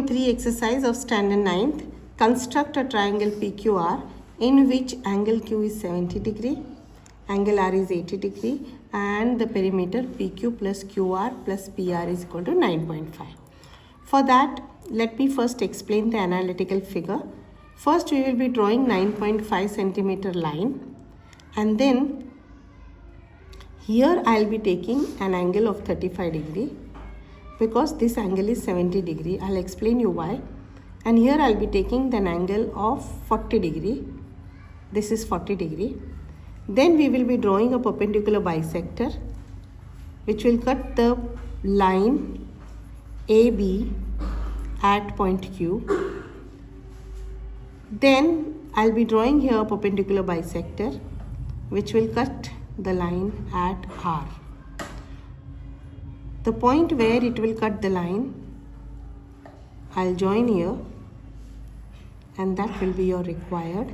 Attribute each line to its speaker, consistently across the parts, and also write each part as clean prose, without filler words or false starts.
Speaker 1: 3 exercise of standard 9th. Construct a triangle PQR in which angle Q is 70 degree, angle R is 80 degree and the perimeter PQ plus QR plus PR is equal to 9.5. For that, let me first explain the analytical figure. First, we will be drawing 9.5 centimeter line, and then here I will be taking an angle of 35 degree because this angle is 70 degree. I'll explain you why. And here I'll be taking an angle of 40 degree. This is 40 degree. Then we will be drawing a perpendicular bisector which will cut the line AB at point Q. Then I'll be drawing here a perpendicular bisector which will cut the line at R. The point where it will cut the line, I'll join here, and that will be your required.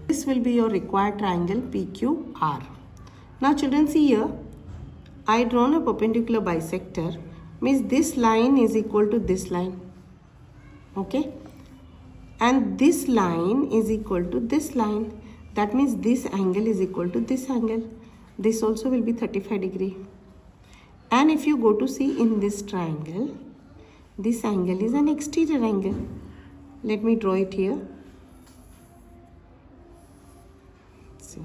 Speaker 1: This will be your required triangle PQR. Now children, see here, I drawn a perpendicular bisector, means this line is equal to this line, okay, and this line is equal to this line. That means this angle is equal to this angle. This also will be 35 degree. And if you go to see in this triangle, this angle is an exterior angle. Let me draw it here. See.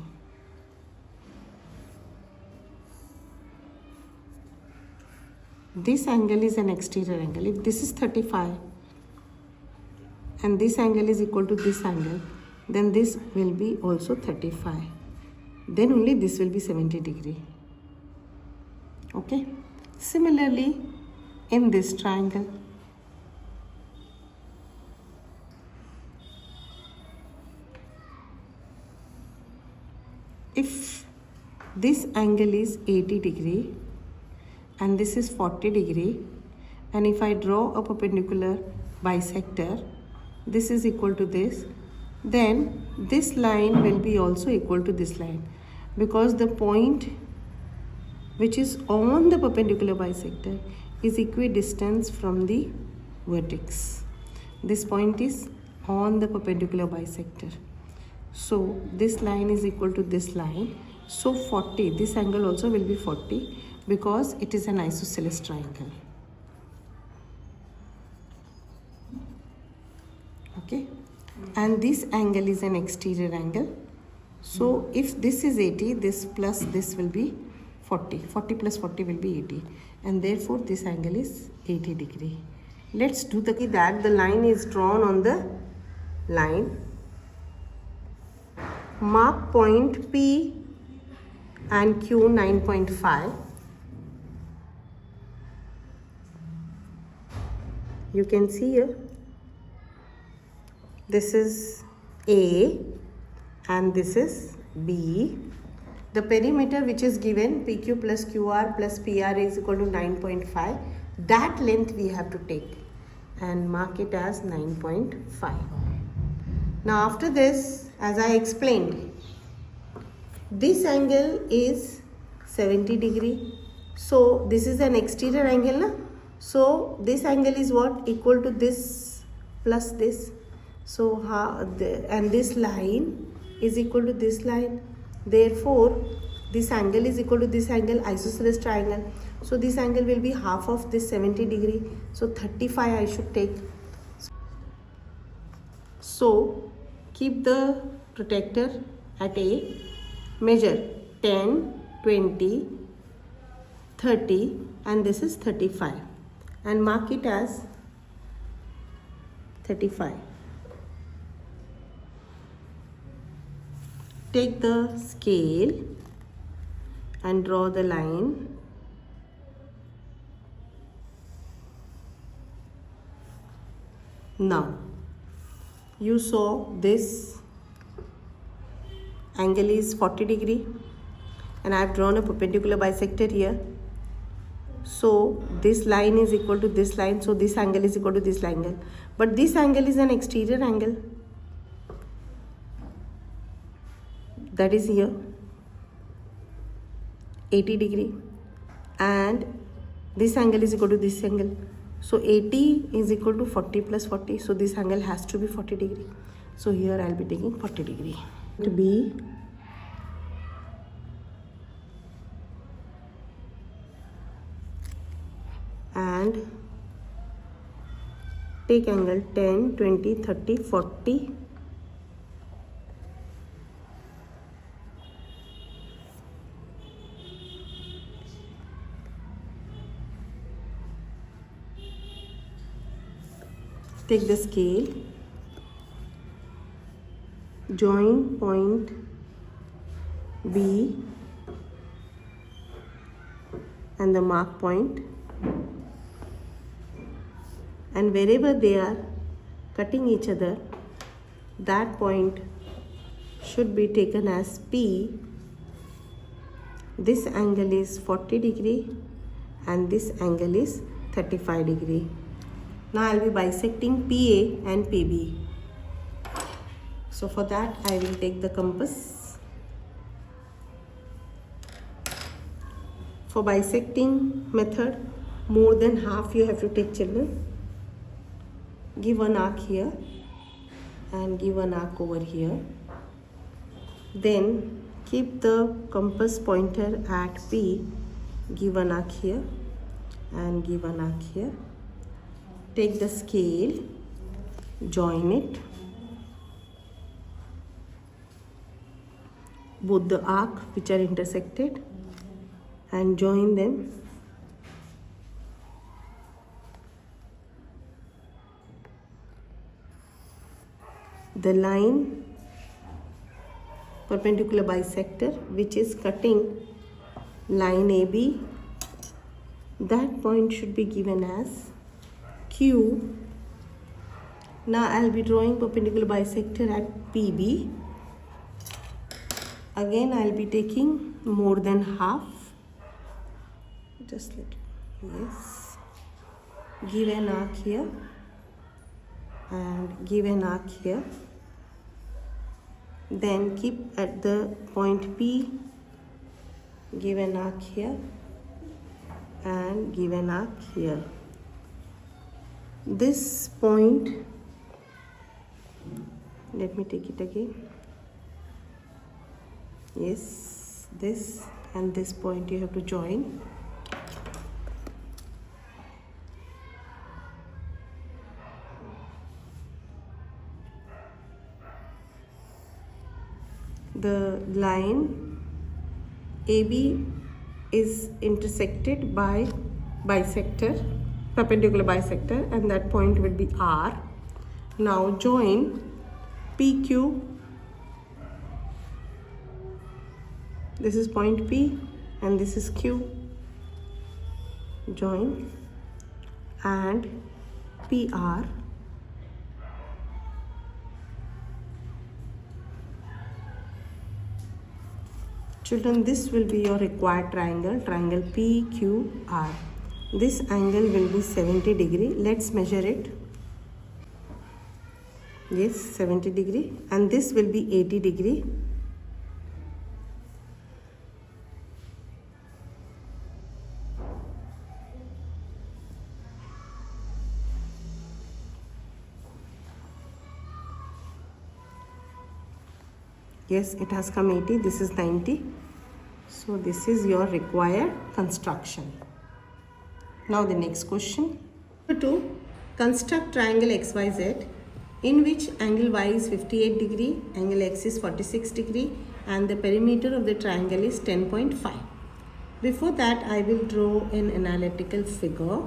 Speaker 1: This angle is an exterior angle. If this is 35 and this angle is equal to this angle, then this will be also 35. Then only this will be 70 degree. Okay. Similarly, in this triangle, if this angle is 80 degree and this is 40 degree, and if I draw a perpendicular bisector, this is equal to this, then this line will be also equal to this line, because the point which is on the perpendicular bisector is equidistant from the vertex. This point is on the perpendicular bisector. So this line is equal to this line. So 40, this angle also will be 40 because it is an isosceles triangle. Okay. And this angle is an exterior angle. So if this is 80, this plus this will be 40. 40 plus 40 will be 80. And therefore this angle is 80 degree. Let's do that. The line is drawn on the line. Mark point P and Q 9.5. You can see here. This is A and this is B. The perimeter which is given PQ plus QR plus PR is equal to 9.5. That length we have to take and mark it as 9.5. Now after this, as I explained, this angle is 70 degree. So this is an exterior angle, na? So this angle is what? Equal to this plus this. So and this line is equal to this line. Therefore, this angle is equal to this angle, isosceles triangle. So this angle will be half of this 70 degree. So 35 I should take. So keep the protractor at A. Measure 10, 20, 30 and this is 35. And mark it as 35. Take the scale and draw the line. Now, you saw this angle is 40 degree and I have drawn a perpendicular bisector here. So, this line is equal to this line. So, this angle is equal to this angle. But this angle is an exterior angle. That is here 80 degree, and This angle is equal to this angle. So 80 is equal to 40 plus 40. So this angle has to be 40 degree. So here I'll be taking 40 degree. To B and take angle 10, 20, 30, 40. Take the scale, join point B and the mark point, and wherever they are cutting each other, that point should be taken as P. This angle is 40 degree and this angle is 35 degree. Now I'll be bisecting PA and PB. So for that I will take the compass. For bisecting method, more than half you have to take, children. Give one arc here and give one arc over here. Then keep the compass pointer at P, give an arc here and give an arc here. Take the scale, join it, both the arc which are intersected, and join them. The line perpendicular bisector which is cutting line AB, that point should be given as Q. Now I'll be drawing perpendicular bisector at PB. Again I'll be taking more than half. Just yes. Give an arc here and give an arc here. Then keep at the point P, give an arc here and give an arc here. This point, let me take it again. Yes, this and this point you have to join. The line AB is intersected by bisector, perpendicular bisector, and that point will be R. Now join PQ. This is point P and this is Q. Join and PR. Children, this will be your required triangle, triangle PQR. This angle will be 70 degree. Let's measure it. Yes, 70 degree. And this will be 80 degree. Yes, it has come 80. This is 90. So this is your required construction. Now the next question. 2. Construct triangle XYZ in which angle Y is 58 degree, angle X is 46 degree and the perimeter of the triangle is 10.5. Before that I will draw an analytical figure.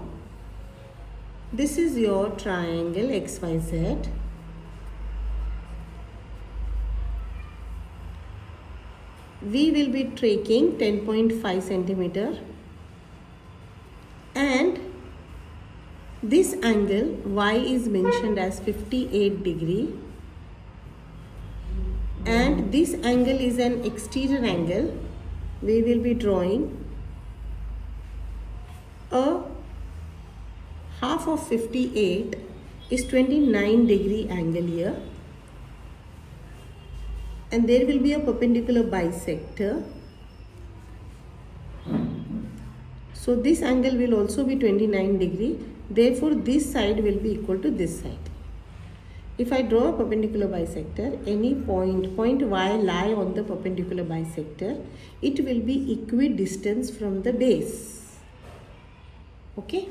Speaker 1: This is your triangle XYZ. We will be taking 10.5 centimeter and this angle Y is mentioned as 58 degree and this angle is an exterior angle. We will be drawing a half of 58 is 29 degree angle here. And there will be a perpendicular bisector. So this angle will also be 29 degree. Therefore, this side will be equal to this side. If I draw a perpendicular bisector, any point y lie on the perpendicular bisector, it will be equidistant from the base. Okay.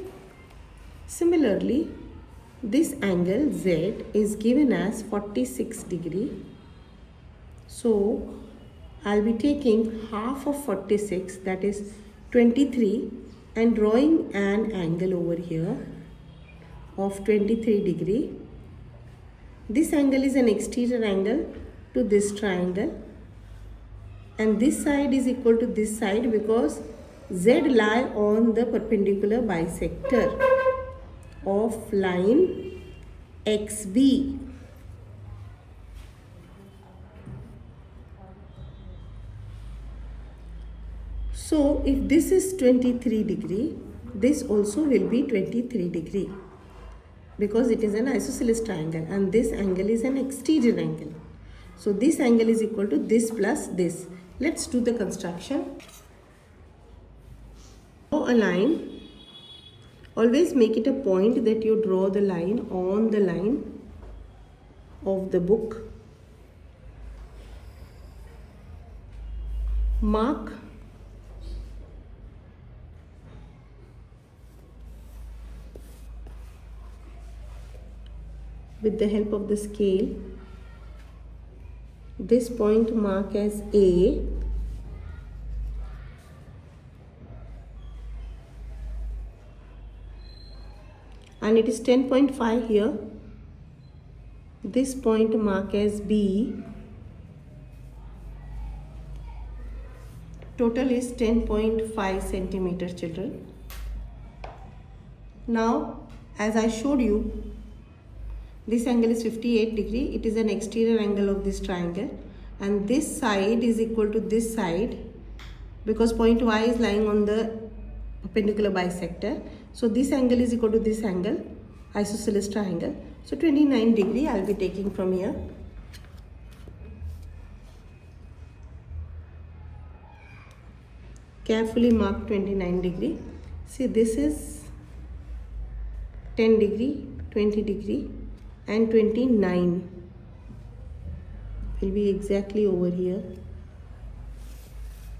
Speaker 1: Similarly, this angle Z is given as 46 degree. So, I'll be taking half of 46, that is 23, and drawing an angle over here of 23 degree. This angle is an exterior angle to this triangle, and this side is equal to this side because Z lie on the perpendicular bisector of line XB. So if this is 23 degree, this also will be 23 degree because it is an isosceles triangle and this angle is an exterior angle. So this angle is equal to this plus this. Let's do the construction. Draw a line. Always make it a point that you draw the line on the line of the book. Mark with the help of the scale. This point mark as A. And it is 10.5 here. This point mark as B. Total is 10.5 centimeter, children. Now, as I showed you, this angle is 58 degree. It is an exterior angle of this triangle. And this side is equal to this side because point Y is lying on the perpendicular bisector. So this angle is equal to this angle, isosceles triangle. So 29 degree I'll be taking from here. Carefully mark 29 degree. See, this is 10 degree, 20 degree and 29 will be exactly over here.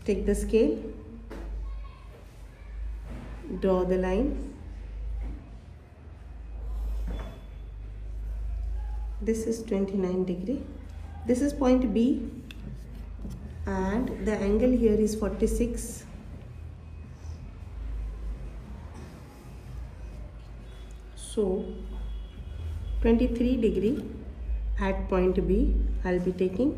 Speaker 1: Take the scale, draw the line. This is 29 degree. This is point B and the angle here is 46. So 23 degree at point B I'll be taking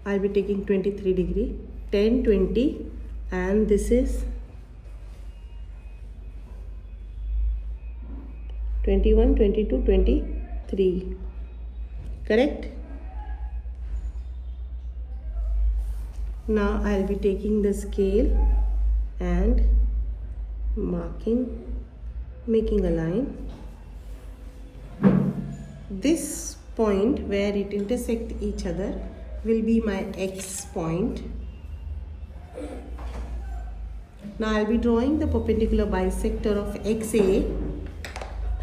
Speaker 1: 23 degree, 10, 20 and this is 21, 22, 23. Correct? Now I'll be taking the scale and marking, making a line. This point where it intersect each other will be my X point. Now I'll be drawing the perpendicular bisector of XA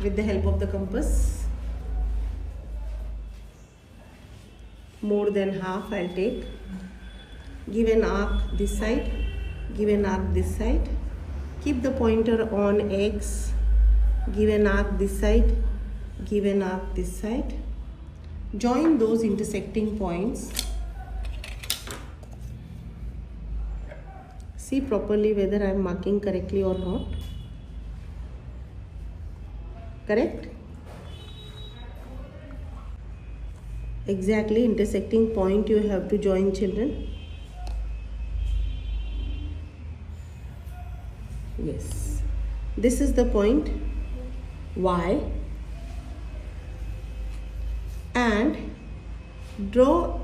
Speaker 1: with the help of the compass. More than half I'll take. Give an arc this side, give an arc this side. Keep the pointer on X, give an arc this side, give an arc this side. Join those intersecting points. See properly whether I am marking correctly or not. Correct? Exactly intersecting point you have to join, children. Yes. This is the point Y. And draw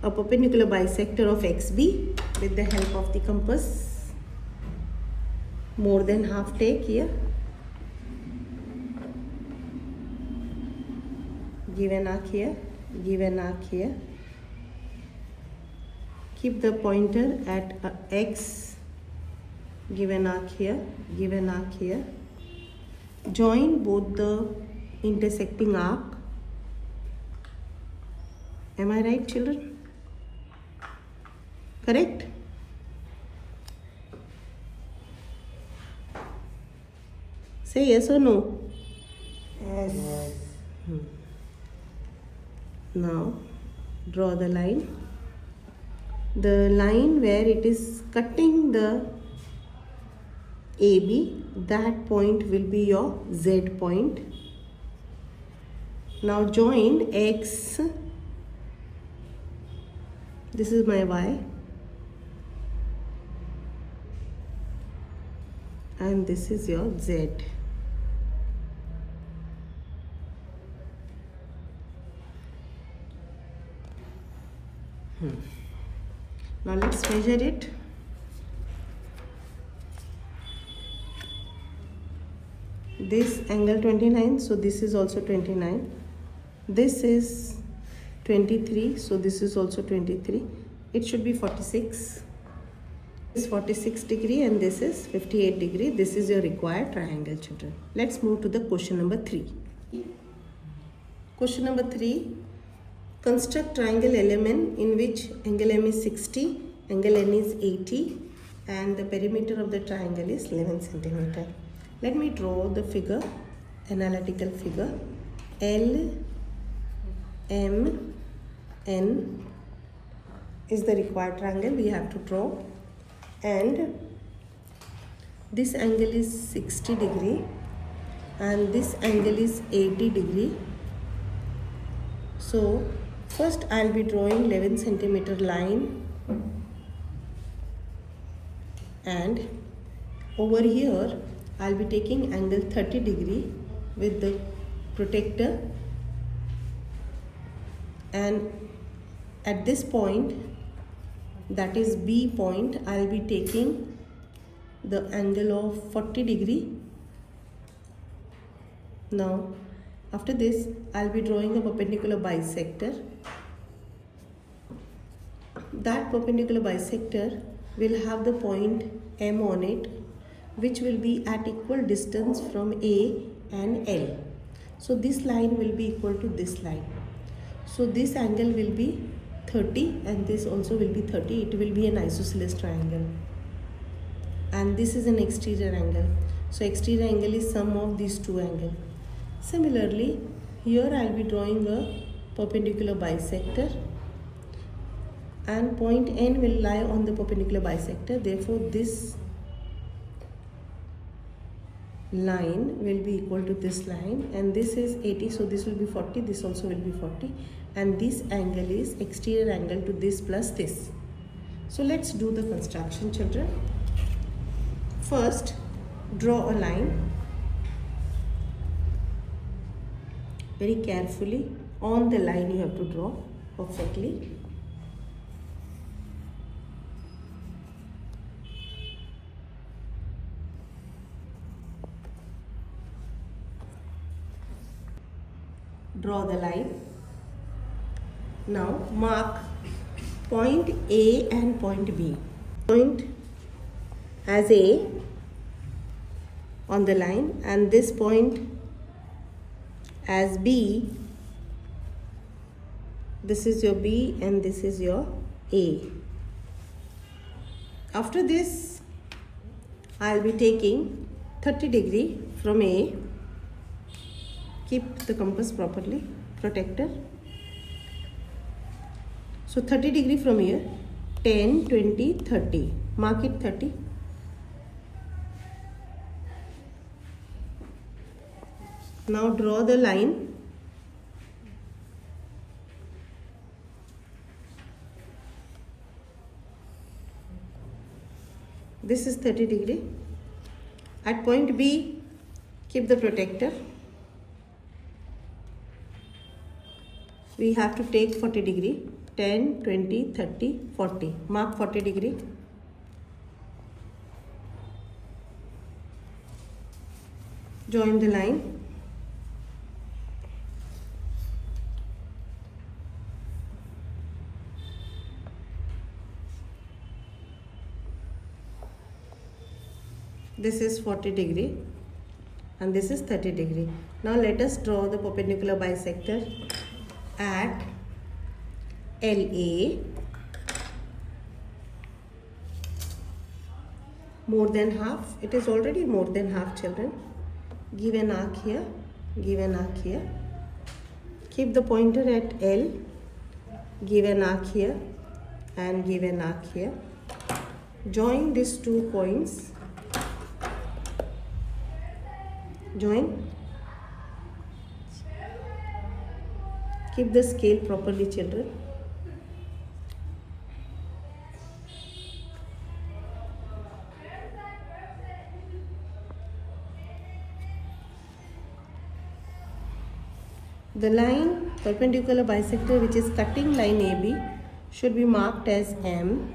Speaker 1: a perpendicular bisector of XB with the help of the compass. More than half take here. Give an arc here, give an arc here. Keep the pointer at X, give an arc here, give an arc here, join both the intersecting arc. Am I right, children? Correct? Say yes or no.
Speaker 2: Yes.
Speaker 1: Now draw the line. The line where it is cutting the AB, that point will be your Z point. Now join X. This is my Y. And this is your Z. Now let's measure it. This angle 29, so this is also 29. This is 23, so this is also 23. It should be 46. This is 46 degree and this is 58 degree. This is your required triangle, children. Let's move to the question number 3. Question number 3. Construct triangle LMN in which angle M is 60, angle N is 80 and the perimeter of the triangle is 11 centimeter. Let me draw the figure, analytical figure. L, M, N is the required triangle we have to draw, and this angle is 60 degree and this angle is 80 degree. So first I'll be drawing 11 centimeter line, and over here I'll be taking angle 30 degree with the protector, and at this point, that is B point, I'll be taking the angle of 40 degree. Now after this I'll be drawing a perpendicular bisector. That perpendicular bisector will have the point M on it, which will be at equal distance from A and L. So this line will be equal to this line. So this angle will be 30 and this also will be 30. It will be an isosceles triangle. And this is an exterior angle. So exterior angle is sum of these two angles. Similarly, here I will be drawing a perpendicular bisector, and point N will lie on the perpendicular bisector. Therefore, this line will be equal to this line, and this is 80, so this will be 40, this also will be 40, and this angle is exterior angle to this plus this. So let's do the construction, children. First, draw a line very carefully. On the line you have to draw perfectly. Draw the line. Now mark point A and point B. Point as A on the line and this point as B. This is your B and this is your A. After this, I'll be taking 30 degree from A. Keep the compass properly, protector. So 30 degree from here, 10, 20, 30. Mark it 30. Now draw the line. This is 30 degree. At point B, keep the protector. We have to take 40 degree. 10, 20, 30, 40. Mark 40 degree. Join the line. This is 40 degree and this is 30 degree. Now let us draw the perpendicular bisector at LA. More than half. It is already more than half, children. Give an arc here. Give an arc here. Keep the pointer at L. Give an arc here and give an arc here. Join these 2 points. Join. Keep the scale properly, children. The line perpendicular bisector which is cutting line AB should be marked as M.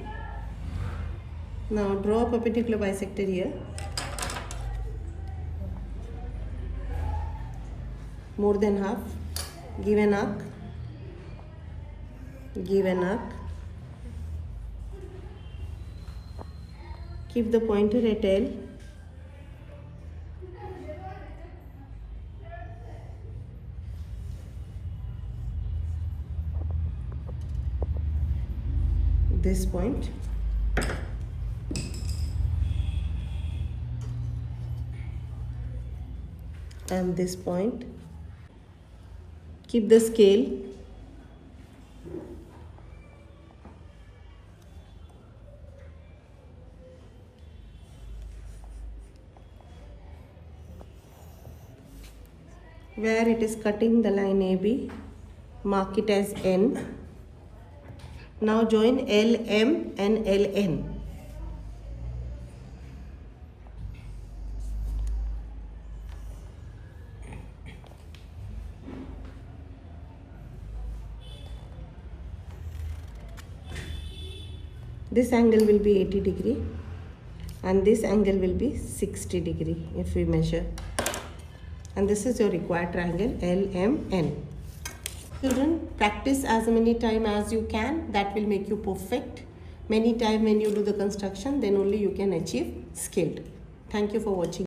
Speaker 1: Now draw a perpendicular bisector here. More than half. Give an arc. Give an arc. Keep the pointer at L. This point. And this point. Keep the scale. Where it is cutting the line AB, mark it as N. Now join LM and LN. This angle will be 80 degree and this angle will be 60 degree if we measure. And this is your required triangle LMN. Children, practice as many times as you can. That will make you perfect. Many times when you do the construction, then only you can achieve skilled. Thank you for watching.